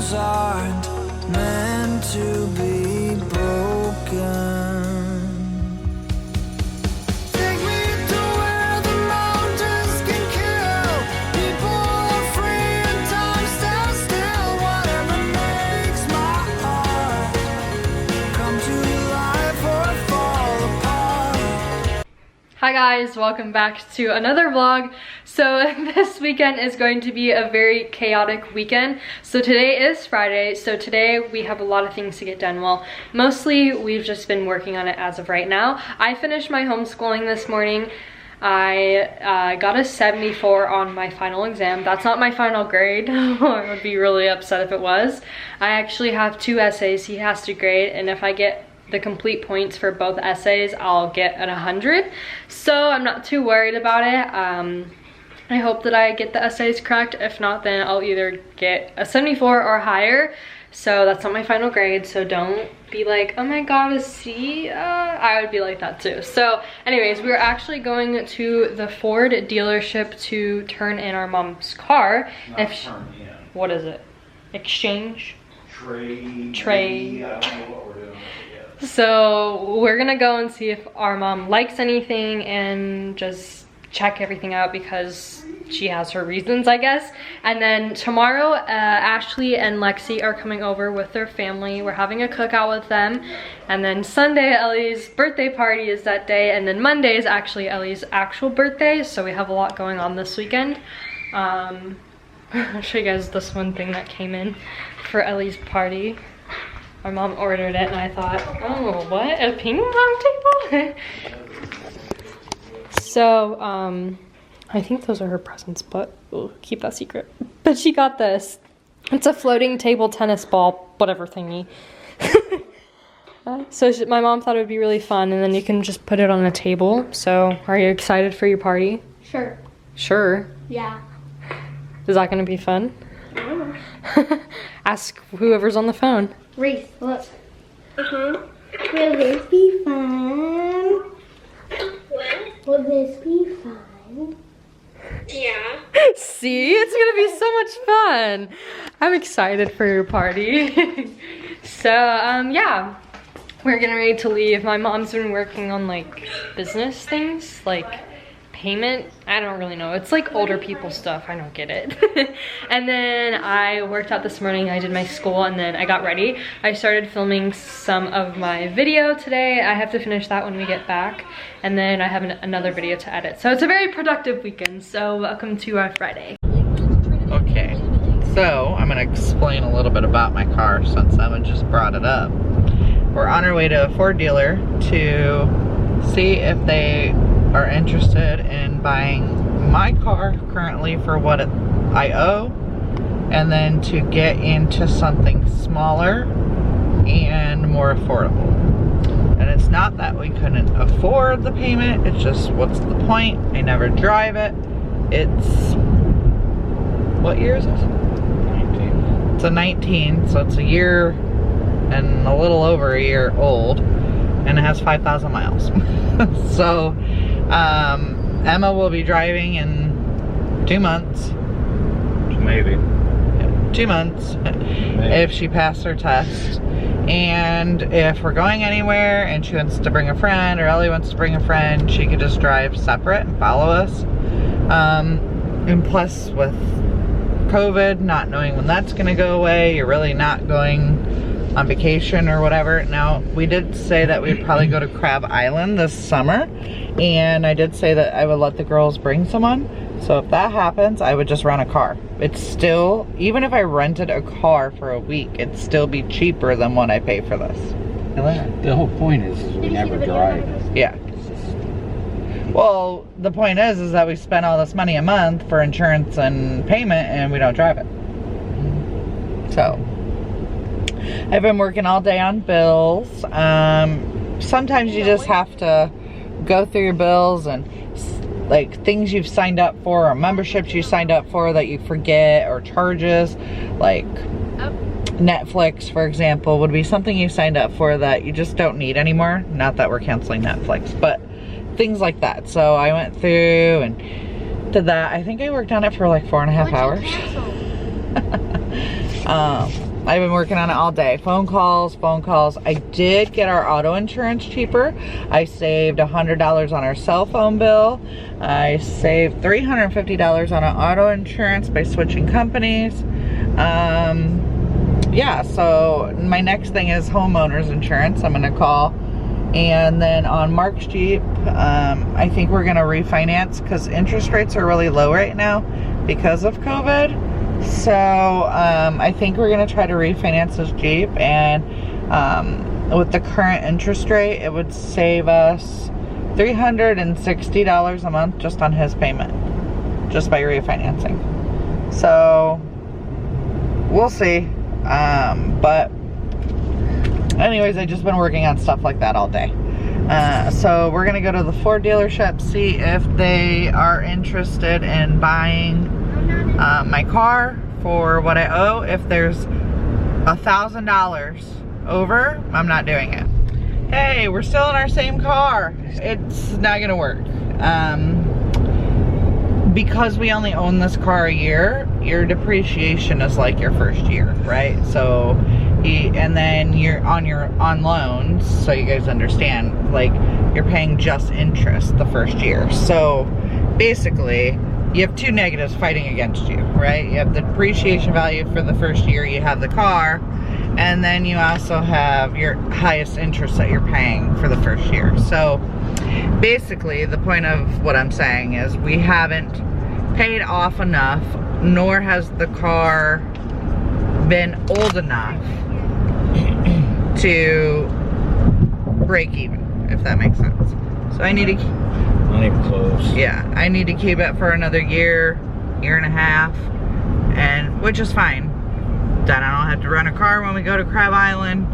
Hearts aren't meant to be broken. Take me to where the mountains can kill. People are free and time stands still. Whatever makes my heart come to life or fall apart. Hi guys, welcome back to another vlog. So this weekend is going to be a very chaotic weekend. So today is Friday, so today we have a lot of things to get done. Well, mostly we've just been working on it as of right now. I finished my homeschooling this morning. I got a 74 on my final exam. That's not my final grade. I would be really upset if it was. I actually have 2 essays he has to grade, and if I get the complete points for both essays, I'll get an 100. So I'm not too worried about it. I hope that I get the essays correct. If not, then I'll either get a 74 or higher. So that's not my final grade, so don't be like, oh my god, a C? I would be like that too. So anyways, we're actually going to the Ford dealership to turn in our mom's car. What is it? Exchange? Trade. I don't know what we're doing. So we're gonna go and see if our mom likes anything and just check everything out because she has her reasons, I guess. And then tomorrow, Ashley and Lexi are coming over with their family. We're having a cookout with them. And then Sunday, Ellie's birthday party is that day. And then Monday is actually Ellie's actual birthday. So we have a lot going on this weekend. I'll show you guys this one thing that came in for Ellie's party. My mom ordered it and I thought, oh, what? A ping pong table? So, I think those are her presents, but we'll keep that secret. But she got this. It's a floating table tennis ball, whatever thingy. My mom thought it would be really fun, and then you can just put it on a table. So, are you excited for your party? Sure. Sure? Yeah. Is that gonna be fun? I don't know. Ask whoever's on the phone. Reese, look. Will this be fun? What? Will this be fun? Yeah. See, it's gonna be so much fun. I'm excited for your party. So, yeah, we're getting ready to leave. My mom's been working on like business things, like payment. I don't really know. It's like older people stuff. I don't get it. And then I worked out this morning. I did my school and then I got ready. I started filming some of my video today. I have to finish that when we get back. And then I have another video to edit. So it's a very productive weekend. So welcome to our Friday. Okay, so I'm gonna explain a little bit about my car since Emma just brought it up. We're on our way to a Ford dealer to see if they are interested in buying my car currently for what I owe, and then to get into something smaller and more affordable. And it's not that we couldn't afford the payment, it's just what's the point? I never drive it. It's, what year is this? 19. It's a 19, so it's a year and a little over a year old, and it has 5,000 miles. So Emma will be driving in 2 months. Maybe. 2 months. Maybe. If she passed her test. And if we're going anywhere and she wants to bring a friend or Ellie wants to bring a friend, she could just drive separate and follow us. And plus with COVID, not knowing when that's gonna go away, you're really not going on vacation or whatever. Now, we did say that we'd probably go to Crab Island this summer, and I did say that I would let the girls bring someone. So if that happens, I would just rent a car. It's still, even if I rented a car for a week, it'd still be cheaper than what I pay for this. The whole point is we never drive. Yeah. Well, the point is that we spend all this money a month for insurance and payment and we don't drive it. So I've been working all day on bills. Sometimes you just have to go through your bills and like things you've signed up for or memberships you signed up for that you forget, or charges like Netflix, for example, would be something you signed up for that you just don't need anymore. Not that we're canceling Netflix, but things like that. So I went through and did that. I think I worked on it for like 4.5 hours. I've been working on it all day. Phone calls, phone calls. I did get our auto insurance cheaper. I saved $100 on our cell phone bill. I saved $350 on our auto insurance by switching companies. Yeah, so my next thing is homeowners insurance. I'm gonna call. And then on Mark's Jeep, I think we're gonna refinance because interest rates are really low right now because of COVID. So I think we're gonna try to refinance this Jeep, and with the current interest rate, it would save us $360 a month just on his payment, just by refinancing. So we'll see. But anyways, I've just been working on stuff like that all day. So we're gonna go to the Ford dealership, see if they are interested in buying my car for what I owe. If there's $1,000 over, I'm not doing it. Hey, we're still in our same car. It's not gonna work. Because we only own this car a year, your depreciation is like your first year, right? So, and then you're on loans, so you guys understand, like you're paying just interest the first year. So basically, you have two negatives fighting against you, right? You have the depreciation value for the first year you have the car, and then you also have your highest interest that you're paying for the first year. So basically, the point of what I'm saying is we haven't paid off enough, nor has the car been old enough to break even, if that makes sense. So I need to, Not even close. yeah, I need to keep it for another year, year and a half, and which is fine. Then I don't have to rent a car when we go to Crab Island.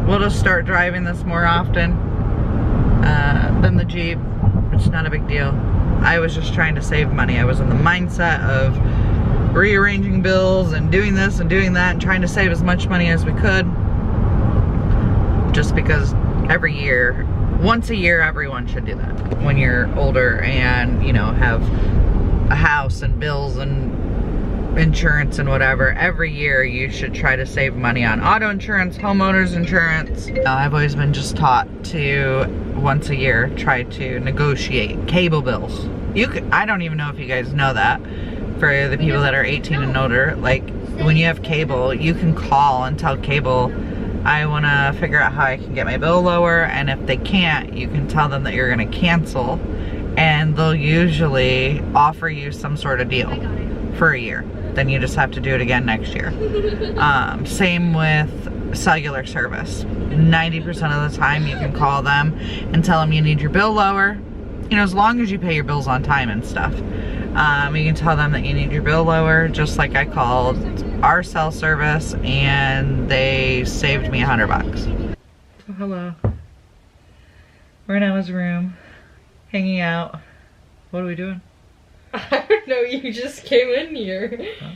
We'll just start driving this more often than the Jeep. It's not a big deal. I was just trying to save money. I was in the mindset of rearranging bills and doing this and doing that and trying to save as much money as we could. Just because every year, once a year, everyone should do that. When you're older and, you know, have a house and bills and insurance and whatever, every year you should try to save money on auto insurance, homeowners insurance. I've always been just taught to, once a year, try to negotiate cable bills. I don't even know if you guys know that. For the people that are 18 and older, like when you have cable, you can call and tell cable, I want to figure out how I can get my bill lower, and if they can't, you can tell them that you're going to cancel, and they'll usually offer you some sort of deal for a year. Then you just have to do it again next year. Same with cellular service. 90% of the time you can call them and tell them you need your bill lower. You know, as long as you pay your bills on time and stuff. You can tell them that you need your bill lower, just like I called our cell service and they saved me $100. Oh, hello. We're in Emma's room, hanging out. What are we doing? I don't know, you just came in here. Oh.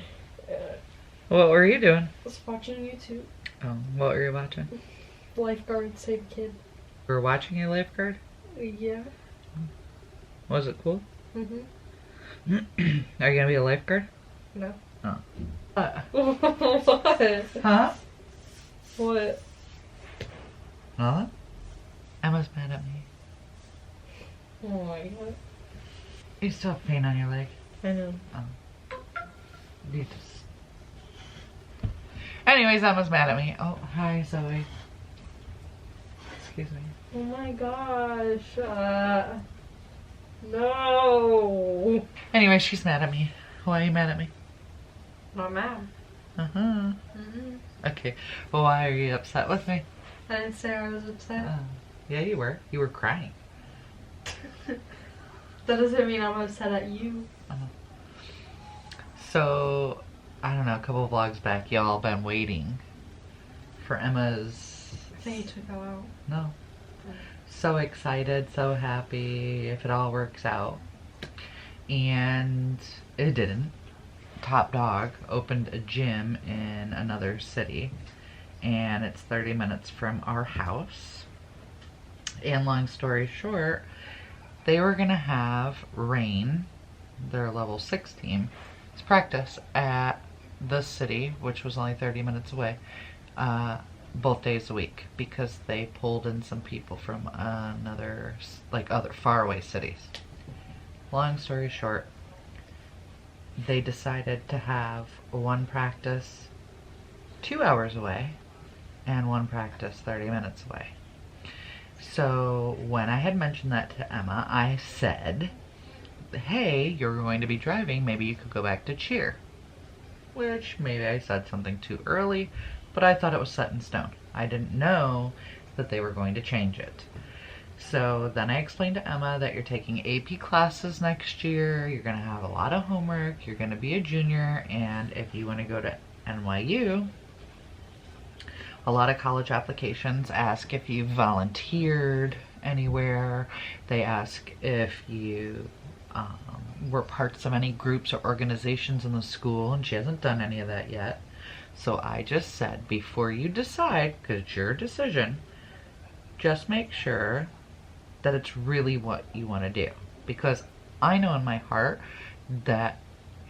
What were you doing? I was watching YouTube. Oh, what were you watching? Lifeguard save a kid. We were watching a lifeguard? Yeah. Was it cool? Mhm. Are you gonna be a lifeguard? No. Oh. What? Huh? What? Huh? Emma's mad at me. Oh my god. You still have pain on your leg. I know. Oh. You just... Anyways, Emma's mad at me. Oh, hi, Zoe. Excuse me. Oh my gosh. No. Anyway, she's mad at me. Why are you mad at me? Not mad. Uh-huh. Mm-hmm. Okay. Well, why are you upset with me? I didn't say I was upset. Oh. Yeah, you were. You were crying. That doesn't mean I'm upset at you. So, I don't know, a couple of vlogs back, y'all been waiting for Emma's... I think you took that out. No. So excited, so happy if it all works out. And it didn't. Top Dog opened a gym in another city. And it's 30 minutes from our house. And long story short, they were gonna have Rain, their level 6 team, practice at the city, which was only 30 minutes away, both days a week because they pulled in some people from other faraway cities. Long story short, they decided to have one practice 2 hours away and one practice 30 minutes away. So when I had mentioned that to Emma, I said, hey, you're going to be driving, maybe you could go back to cheer. Which maybe I said something too early, but I thought it was set in stone. I didn't know that they were going to change it. So then I explained to Emma that you're taking AP classes next year, you're going to have a lot of homework, you're going to be a junior, and if you want to go to NYU, a lot of college applications ask if you volunteered anywhere. They ask if you were parts of any groups or organizations in the school, and she hasn't done any of that yet. So I just said, before you decide, because it's your decision, just make sure that it's really what you want to do. Because I know in my heart that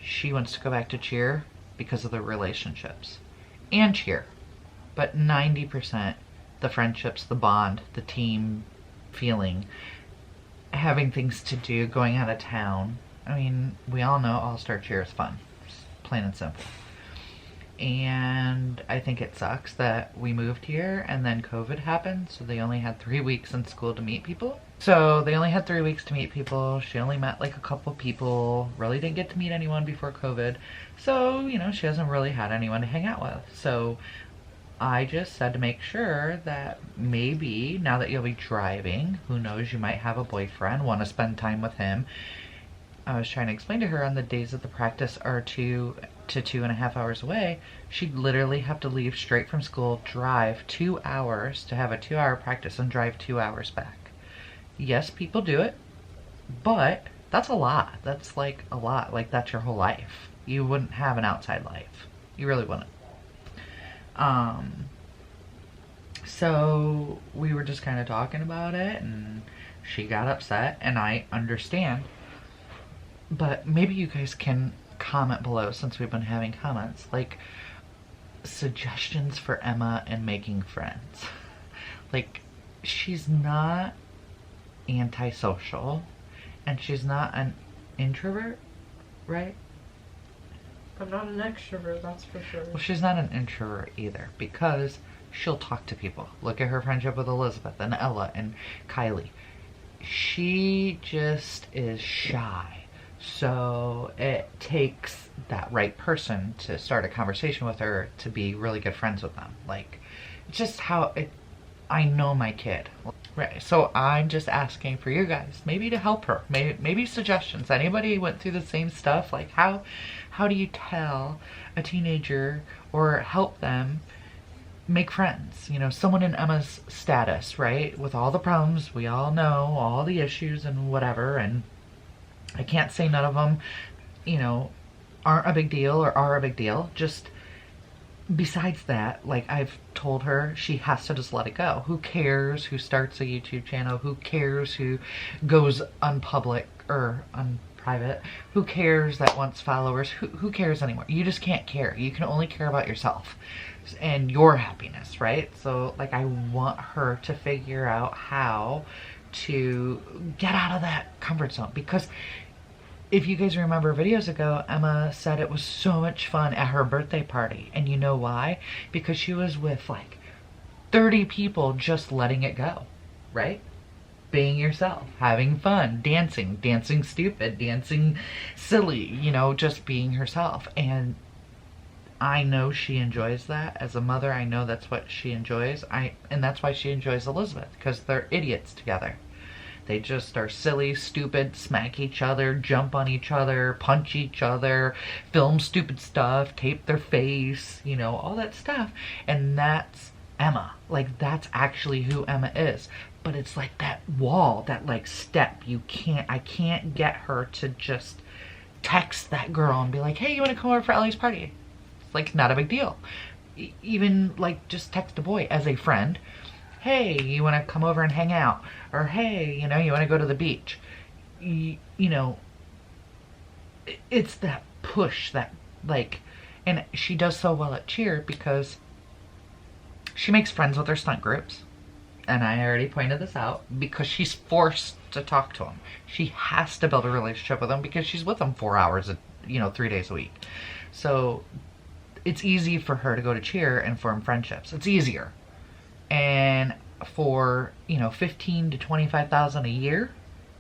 she wants to go back to cheer because of the relationships and cheer. But 90%, the friendships, the bond, the team feeling, having things to do, going out of town. I mean, we all know All-Star Cheer is fun, plain and simple. And I think it sucks that we moved here and then COVID happened, so they only had 3 weeks in school to meet people. So they only had 3 weeks to meet people. She only met like a couple people, really didn't get to meet anyone before COVID. So, you know, she hasn't really had anyone to hang out with. So I just said to make sure that maybe now that you'll be driving, who knows, you might have a boyfriend, want to spend time with him. I was trying to explain to her on the days that the practice are 2 to 2.5 hours away, she'd literally have to leave straight from school, drive 2 hours to have a 2-hour practice and drive 2 hours back. Yes, people do it, but that's a lot. That's like a lot. Like that's your whole life. You wouldn't have an outside life. You really wouldn't. So we were just kind of talking about it and she got upset, and I understand. But maybe you guys can comment below, since we've been having comments, like suggestions for Emma in making friends. Like, she's not antisocial and she's not an introvert, right? I'm not an extrovert, that's for sure. Well, she's not an introvert either, because she'll talk to people. Look at her friendship with Elizabeth and Ella and Kylie. She just is shy. So it takes that right person to start a conversation with her to be really good friends with them. Like, it's just how I know my kid. Right. So I'm just asking for you guys, maybe to help her. Maybe suggestions. Anybody went through the same stuff? Like, how do you tell a teenager or help them make friends? You know, someone in Emma's status, right? With all the problems, we all know all the issues and whatever, and I can't say none of them, you know, aren't a big deal or are a big deal. Just besides that, like I've told her, she has to just let it go. Who cares who starts a YouTube channel? Who cares who goes unpublic or unprivate? Who cares that wants followers? Who cares anymore? You just can't care. You can only care about yourself and your happiness, right? So like, I want her to figure out how to get out of that comfort zone, because if you guys remember videos ago, Emma said it was so much fun at her birthday party. And you know why? Because she was with like 30 people just letting it go, right? Being yourself, having fun, dancing stupid, dancing silly, you know, just being herself. And I know she enjoys that. As a mother, I know that's what she enjoys. And that's why she enjoys Elizabeth, because they're idiots together. They just are silly, stupid, smack each other, jump on each other, punch each other, film stupid stuff, tape their face, you know, all that stuff. And that's Emma. Like, that's actually who Emma is. But it's like that wall, that like step. I can't get her to just text that girl and be like, hey, you want to come over for Ellie's party? It's like not a big deal. Even like just text a boy as a friend. Hey, you want to come over and hang out? Or hey, you know, you want to go to the beach? You know, it's that push, that like, And she does so well at cheer because she makes friends with her stunt groups. And I already pointed this out because she's forced to talk to them. She has to build a relationship with them because she's with them 4 hours, 3 days a week. So it's easy for her to go to cheer and form friendships. It's easier. And for, 15 to 25,000 a year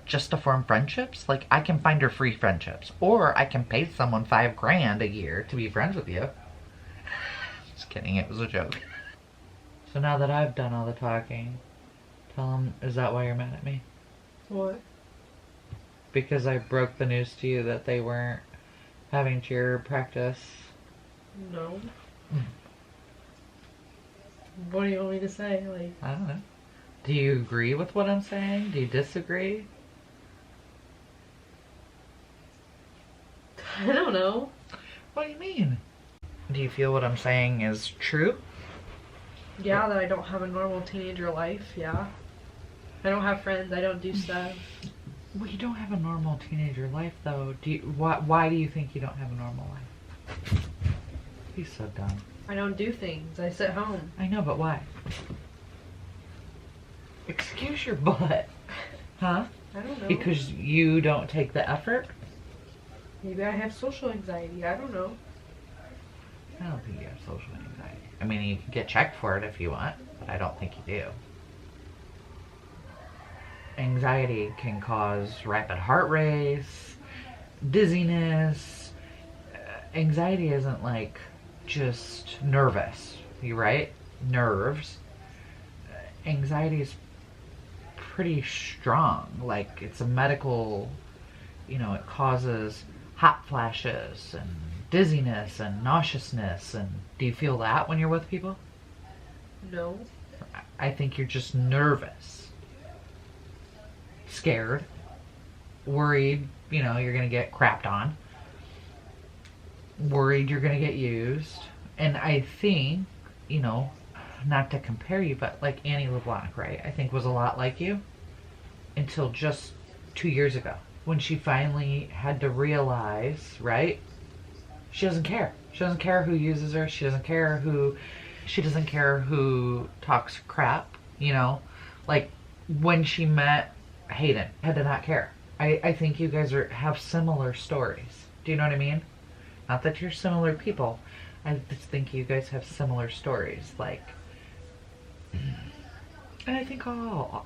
just to form friendships, like I can find her free friendships, or I can pay someone $5,000 a year to be friends with you. Just kidding, it was a joke. So now that I've done all the talking, tell them, is that why you're mad at me? What? Because I broke the news to you that they weren't having cheer practice. No. What do you want me to say? Like, I don't know. Do you agree with what I'm saying? Do you disagree? I don't know. What do you mean? Do you feel what I'm saying is true? Yeah, that I don't have a normal teenager life, yeah. I don't have friends, I don't do stuff. Well, you don't have a normal teenager life, though. Why do you think you don't have a normal life? He's so dumb. I don't do things, I sit home. I know, but why? Excuse your butt. Huh? I don't know. Because you don't take the effort? Maybe I have social anxiety, I don't know. I don't think you have social anxiety. I mean, you can get checked for it if you want, but I don't think you do. Anxiety can cause rapid heart race, dizziness. Anxiety isn't like just nervous, you right? Nerves. Anxiety is pretty strong. Like, it's a medical, it causes hot flashes and dizziness and nauseousness. And do you feel that when you're with people? No. I think you're just nervous, scared, worried, you're gonna get crapped on, worried you're gonna get used. And I think, not to compare you, but like Annie LeBlanc, right? I think was a lot like you until just 2 years ago when she finally had to realize, right? She doesn't care. She doesn't care who uses her. She doesn't care who talks crap, Like when she met Hayden, had to not care. I think you guys have similar stories. Do you know what I mean? Not that you're similar people. I just think you guys have similar stories. Like, and I think all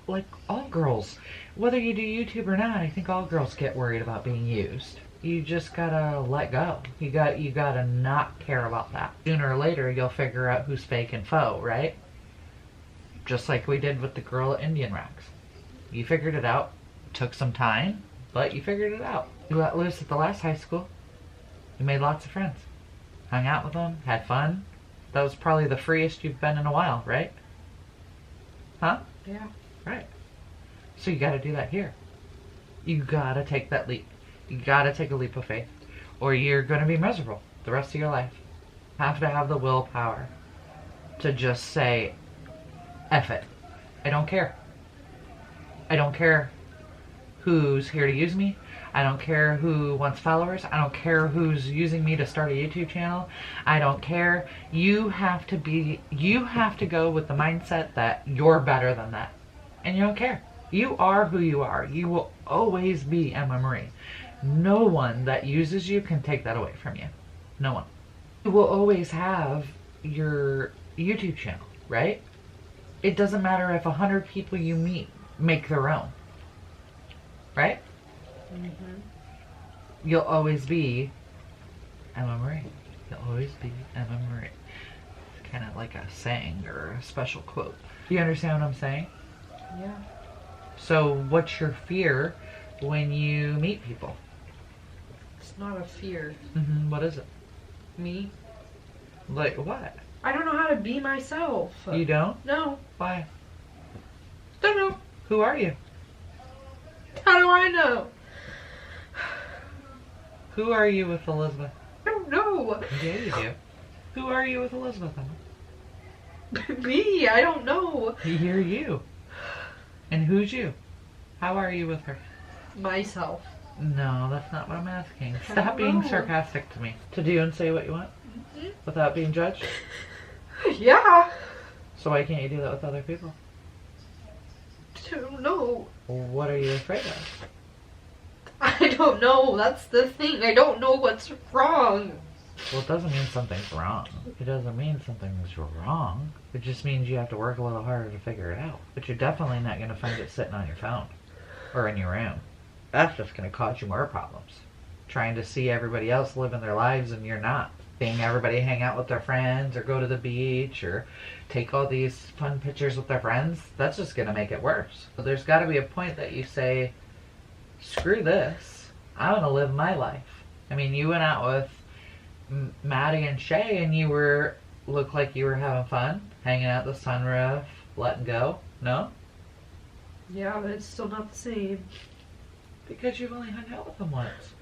girls, whether you do YouTube or not, I think all girls get worried about being used. You just gotta let go. You gotta not care about that. Sooner or later, you'll figure out who's fake and faux, right? Just like we did with the girl at Indian Rocks. You figured it out. Took some time, but you figured it out. You let loose at the last high school. You made lots of friends. Hung out with them, had fun. That was probably the freest you've been in a while, right? Huh? Yeah. Right. So you gotta do that here. You gotta take that leap. You gotta take a leap of faith, or you're gonna be miserable the rest of your life. Have to have the willpower to just say, F it. I don't care. I don't care who's here to use me. I don't care who wants followers. I don't care who's using me to start a YouTube channel. I don't care. You have to go with the mindset that you're better than that. And you don't care. You are who you are. You will always be Emma Marie. No one that uses you can take that away from you. No one. You will always have your YouTube channel, right? It doesn't matter if 100 people you meet make their own. Right? Mm-hmm. You'll always be Emma Marie. You'll always be Emma Marie. It's kind of like a saying or a special quote. Do you understand what I'm saying? Yeah. So what's your fear when you meet people? It's not a fear. What is it? Me? Like what? I don't know how to be myself. You don't? No. Why? Don't know. Who are you? How do I know? Who are you with Elizabeth? I don't know. Yeah, you do. Who are you with Elizabeth, Emma? Me? I don't know. You're you. And who's you? How are you with her? Myself. No, that's not what I'm asking. Stop being sarcastic to me. To do and say what you want? Without being judged? Yeah. So why can't you do that with other people? Don't know. What are you afraid of? I don't know. That's the thing. I don't know what's wrong. Well, it doesn't mean something's wrong. It doesn't mean something's wrong. It just means you have to work a little harder to figure it out. But you're definitely not going to find it sitting on your phone or in your room. That's just going to cause you more problems. Trying to see everybody else living their lives and you're not. Seeing everybody hang out with their friends or go to the beach or take all these fun pictures with their friends, that's just going to make it worse. But there's got to be a point that you say, screw this. I want to live my life. I mean, you went out with Maddie and Shay and you looked like you were having fun, hanging out the sunroof, letting go. No? Yeah, but it's still not the same. Because you've only hung out with them once.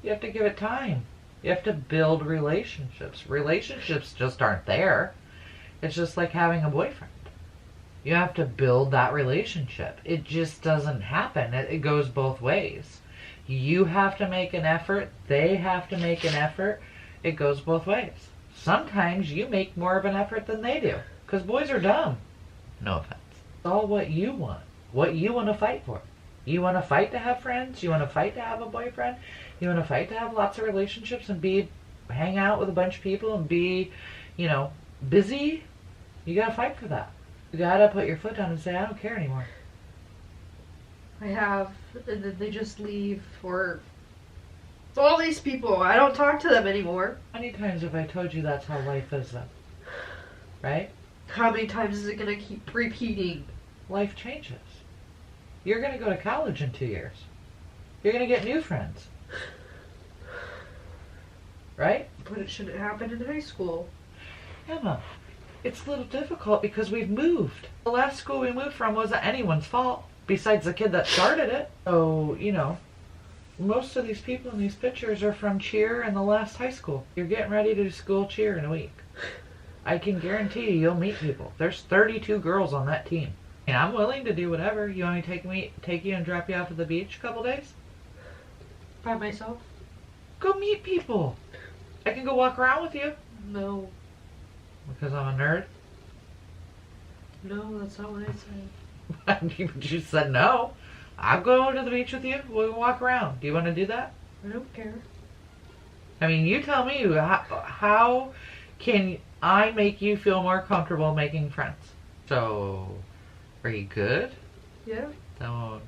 You have to give it time. You have to build relationships. Relationships just aren't there. It's just like having a boyfriend. You have to build that relationship. It just doesn't happen. It goes both ways. You have to make an effort. They have to make an effort. It goes both ways. Sometimes you make more of an effort than they do. Because boys are dumb. No offense. It's all what you want. What you want to fight for. You want to fight to have friends? You want to fight to have a boyfriend? You want to fight to have lots of relationships and hang out with a bunch of people and be, busy? You got to fight for that. You got to put your foot down and say, I don't care anymore. I have, and then they just leave for all these people. I don't talk to them anymore. How many times have I told you that's how life is then? Right? How many times is it going to keep repeating? Life changes. You're going to go to college in 2 years. You're going to get new friends. Right? But it shouldn't happen in high school. Emma, it's a little difficult because we've moved. The last school we moved from wasn't anyone's fault, besides the kid that started it. So, most of these people in these pictures are from cheer in the last high school. You're getting ready to do school cheer in a week. I can guarantee you'll meet people. There's 32 girls on that team. And I'm willing to do whatever. You want me to take you and drop you off at the beach a couple days? By myself? Go meet people. I can go walk around with you. No. Because I'm a nerd? No, that's not what I said. You said no. I'll go to the beach with you. We'll walk around. Do you want to do that? I don't care. I mean, you tell me, how can I make you feel more comfortable making friends? So, are you good? Yeah. Are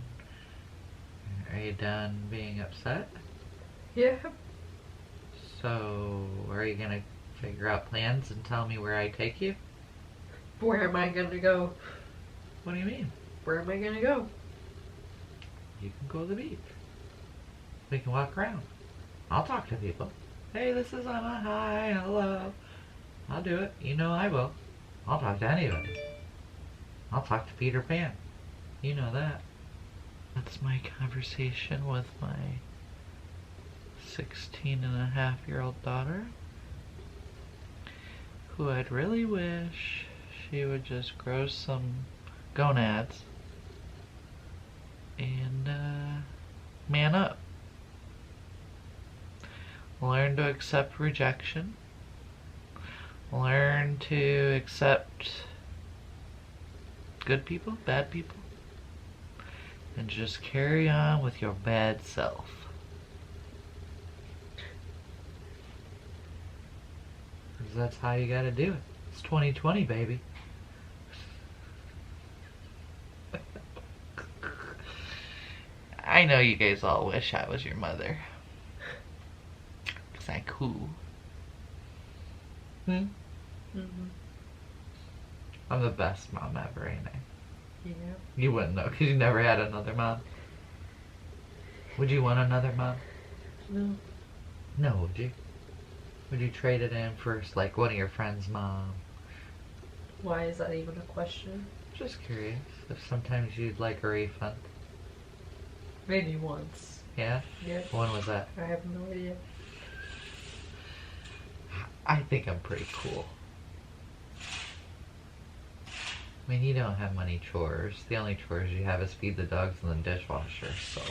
you done being upset? Yeah. So, are you going to figure out plans and tell me where I take you? Where am I going to go? What do you mean? Where am I going to go? You can go to the beach. We can walk around. I'll talk to people. Hey, this is Emma. Hi, hello. I'll do it. You know I will. I'll talk to anybody. I'll talk to Peter Pan. You know that. That's my conversation with my 16-and-a-half-year-old daughter, who I'd really wish she would just grow some gonads and man up. Learn to accept rejection. Learn to accept good people, bad people, and just carry on with your bad self. Because that's how you gotta do it. It's 2020, baby. I know you guys all wish I was your mother. Cause I'm cool. Mm-hmm. I'm the best mom ever, ain't I? Yeah. You wouldn't know, because you never had another mom. Would you want another mom? No. No, would you? Would you trade it in for, like, one of your friends' mom? Why is that even a question? Just curious if sometimes you'd like a refund. Maybe once. Yeah? Yeah. When was that? I have no idea. I think I'm pretty cool. I mean, you don't have many chores. The only chores you have is feed the dogs and the dishwasher, so...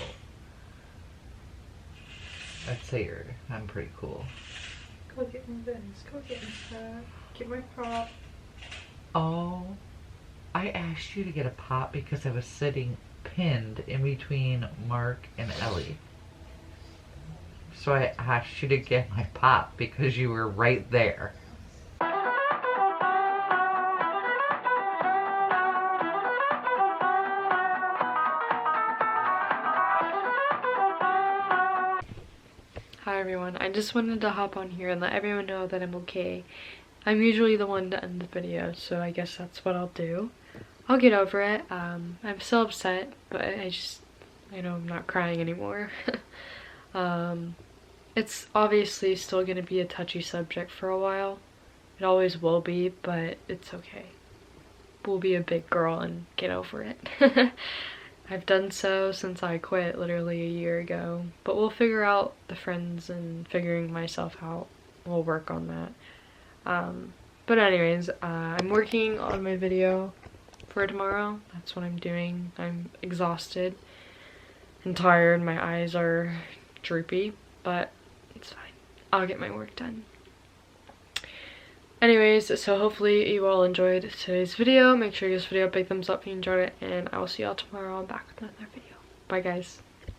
That's weird. I'm pretty cool. Go get my things. Go get my stuff. Get my pop. Oh, I asked you to get a pop because I was sitting pinned in between Mark and Ellie. So I asked you to get my pop because you were right there. Hi everyone, I just wanted to hop on here and let everyone know that I'm okay. I'm usually the one to end the video, so I guess that's what I'll do. I'll get over it. I'm still upset, but I know I'm not crying anymore. It's obviously still gonna be a touchy subject for a while. It always will be, but it's okay. We'll be a big girl and get over it. I've done so since I quit literally a year ago, but we'll figure out the friends and figuring myself out. We'll work on that. But anyways, I'm working on my video for tomorrow. That's what I'm doing. I'm exhausted and tired. My eyes are droopy, but it's fine. I'll get my work done. Anyways, so hopefully you all enjoyed today's video. Make sure you give this video a big thumbs up if you enjoyed it, and I will see y'all tomorrow. I'm back with another video. Bye guys.